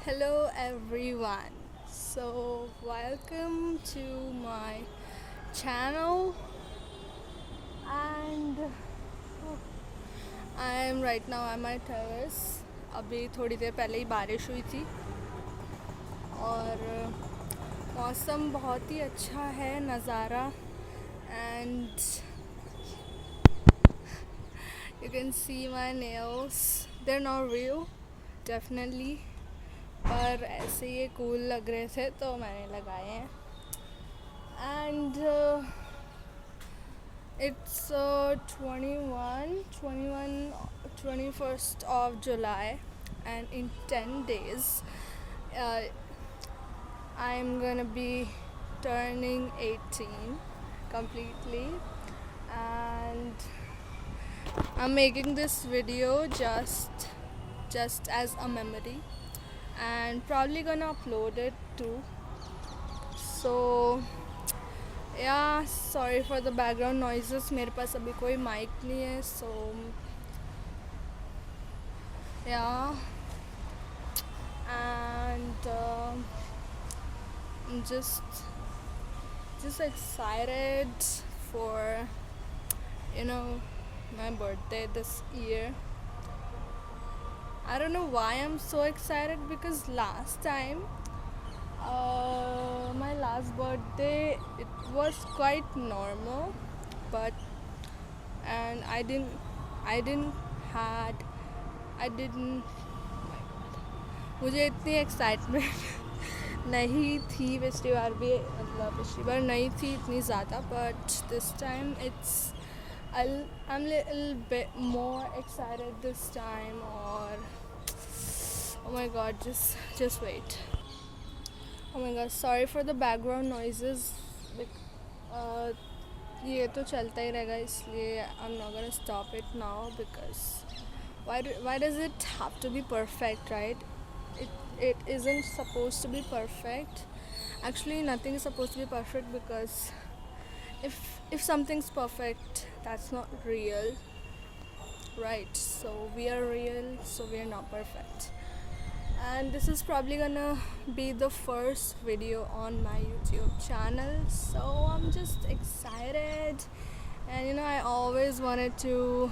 Hello everyone. So welcome to my channel and I am right now at my terrace. अभी थोड़ी देर पहले ही बारिश हुई थी और मौसम बहुत ही अच्छा है नज़ारा and you can see my nails. They're not real, definitely. पर ऐसे ये कूल लग रहे थे तो मैंने लगाए हैं and it's 21st of July and in 10 days uh, I'm gonna be turning 18 completely and I'm making this video just as a memory and probably gonna upload it too. So yeah, sorry for the background noises. मेरे पास अभी कोई mic नहीं है, so yeah, and I'm just excited for my birthday this year. I don't know why I'm so excited because last time my last birthday it was quite normal, but and I didn't had I didn't मुझे इतनी excitement नहीं थी पिछली बार भी, मतलब पिछली बार नहीं थी इतनी ज़्यादा, but this time I'm a little bit more excited this time. Or oh my god, just wait. Oh my god, sorry for the background noises. ये तो चलता ही रहेगा, इसलिए I'm not gonna stop it now because why does it have to be perfect, right? It isn't supposed to be perfect. Actually, nothing is supposed to be perfect because if something's perfect, that's not real, right? So we are real, so we are not perfect. And this is probably gonna be the first video on my YouTube channel, so I'm just excited. And I always wanted to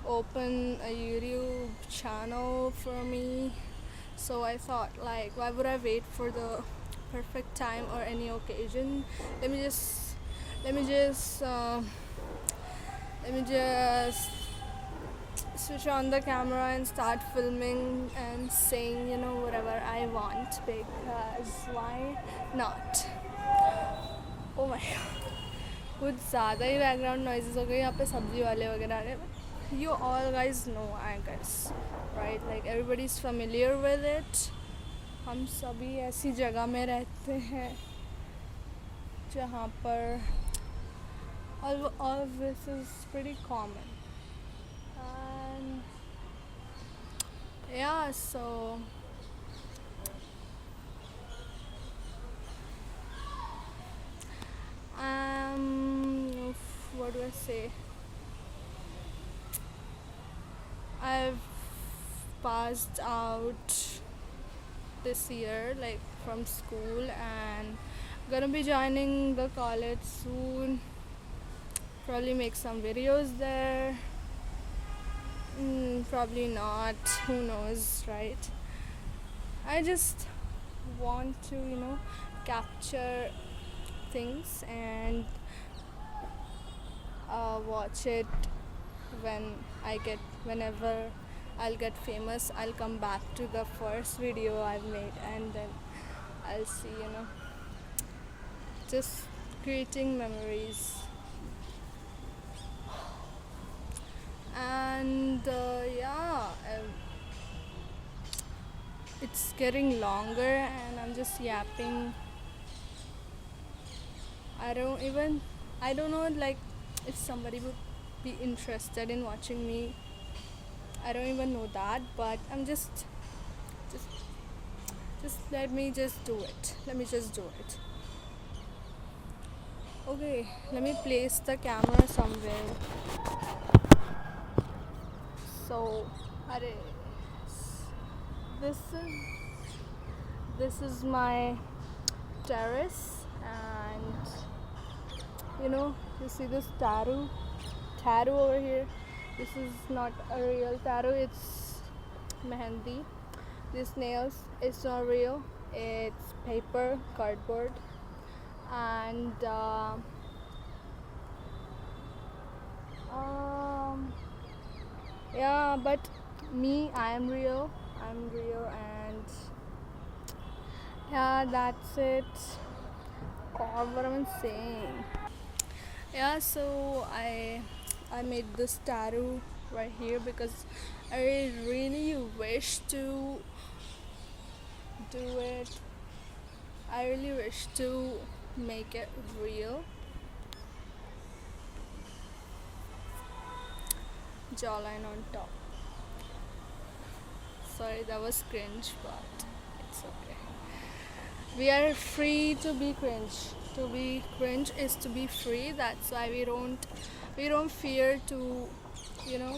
open a YouTube channel for me, so I thought, like, why would I wait for the perfect time or any occasion? Let me just switch on the camera and start filming and saying whatever I want, because why not? Oh my god, कुछ ज़्यादा ही background noises हो गए यहाँ पे, सब्जी वाले वगैरह आ रहे हैं. You all guys know, I guess, right? Like everybody is familiar with it. हम सभी ऐसी जगह में रहते हैं जहाँ पर all of this is pretty common. And yeah, so what do I say? I've passed out this year, like from school, and gonna be joining the college soon. Probably make some videos there. Probably not. Who knows, right? I just want to, capture things and watch it whenever I'll get famous. I'll come back to the first video I've made and then I'll see, just creating memories. And it's getting longer and I'm just yapping. I don't know, like, if somebody would be interested in watching me. I don't even know that, but I'm just let me just do it. Okay, let me place the camera somewhere. So, this is this is my terrace, and you see this taro over here. This is not a real taro, it's mehendi. This nails, it's not real, it's paper, cardboard. And yeah, but me, I'm real, and yeah, that's it. God, what am I saying? Yeah, so I made this tattoo right here because I really wish to do it. I really wish to make it real. Jawline on top. Sorry, that was cringe, but it's okay. We are free to be cringe. To be cringe is to be free. That's why we don't fear to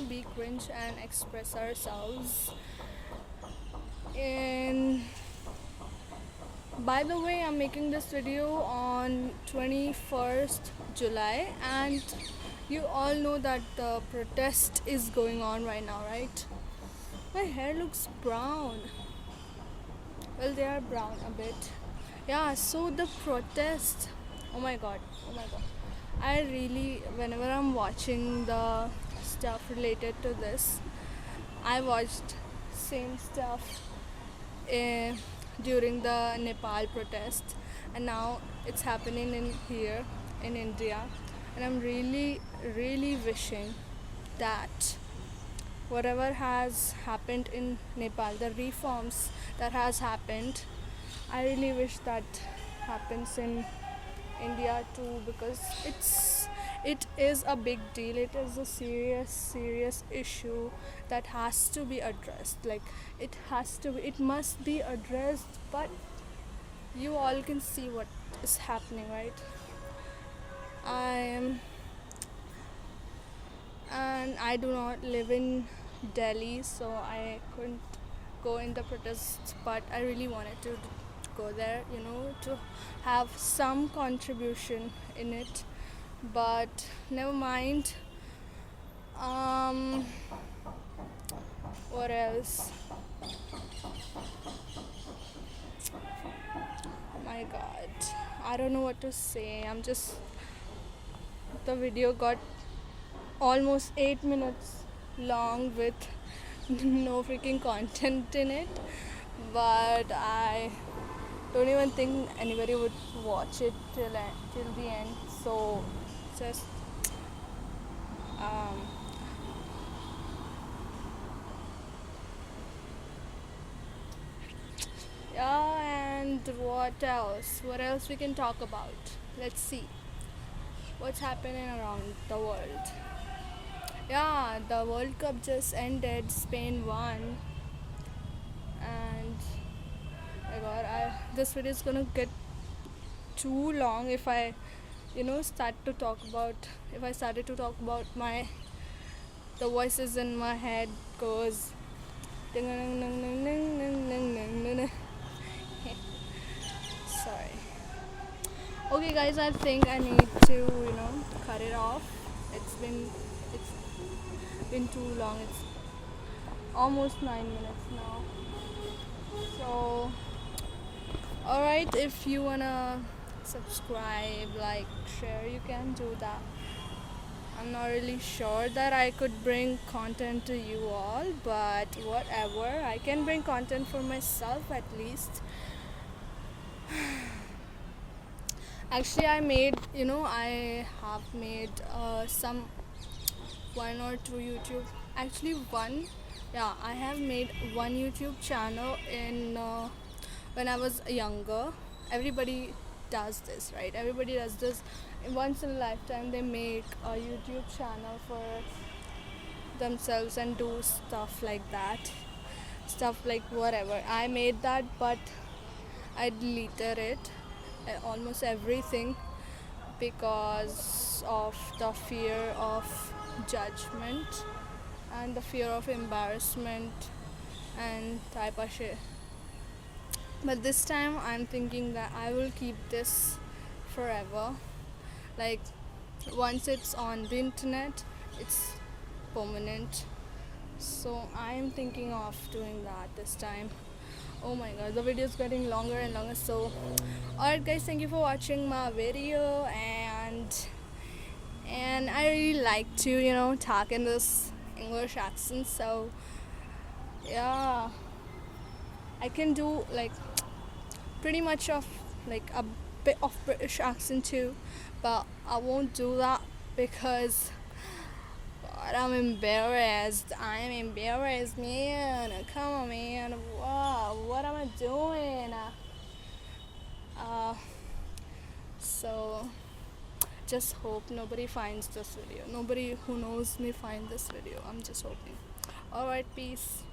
be cringe and express ourselves. And by the way, I'm making this video on 21st July, and you all know that the protest is going on right now, right? My hair looks brown. Well, they are brown a bit. Yeah, so the protest. Oh my god, oh my god. I really, whenever I'm watching the stuff related to this, I watched same stuff during the Nepal protest, and now it's happening in here in India. And I'm really, really wishing that whatever has happened in Nepal, the reforms that has happened, I really wish that happens in India too, because it is a big deal. It is a serious issue that has to be addressed. Like it must be addressed, but you all can see what is happening, right? I am, and I do not live in Delhi, so I couldn't go in the protests, but I really wanted to go there, to have some contribution in it. But never mind. What else? My god, I don't know what to say. The video got almost 8 minutes long with no freaking content in it, but I don't even think anybody would watch it till the end. So just um, yeah. And what else we can talk about? Let's see what's happening around the world. Yeah, the World Cup just ended. Spain won, and my god, this video is gonna get too long if I started to talk about my the voices in my head goes sorry. Okay guys, I think I need to cut it off. It's been too long. It's almost 9 minutes now. So alright, if you wanna subscribe, like, share, you can do that. I'm not really sure that I could bring content to you all, but whatever, I can bring content for myself at least. Actually, I have made some one or two YouTube. Actually, one. Yeah, I have made one YouTube channel in when I was younger. Everybody does this, right? Everybody does this. Once in a lifetime, they make a YouTube channel for themselves and do stuff like that. Stuff like whatever. I made that, but I deleted it, almost everything, because of the fear of judgment and the fear of embarrassment and type of shit. But this time I'm thinking that I will keep this forever. Like, once it's on the internet, it's permanent. So I'm thinking of doing that this time. Oh my god, the video is getting longer and longer. So, alright, guys, thank you for watching my video, and I really like to talk in this English accent. So yeah, I can do like pretty much of like a bit of British accent too, but I won't do that because God, I'm embarrassed. I'm embarrassed, man. Come on, man. Wow, what am I doing? Uh, so just hope nobody finds this video. Nobody who knows me find this video. I'm just hoping. Alright, peace.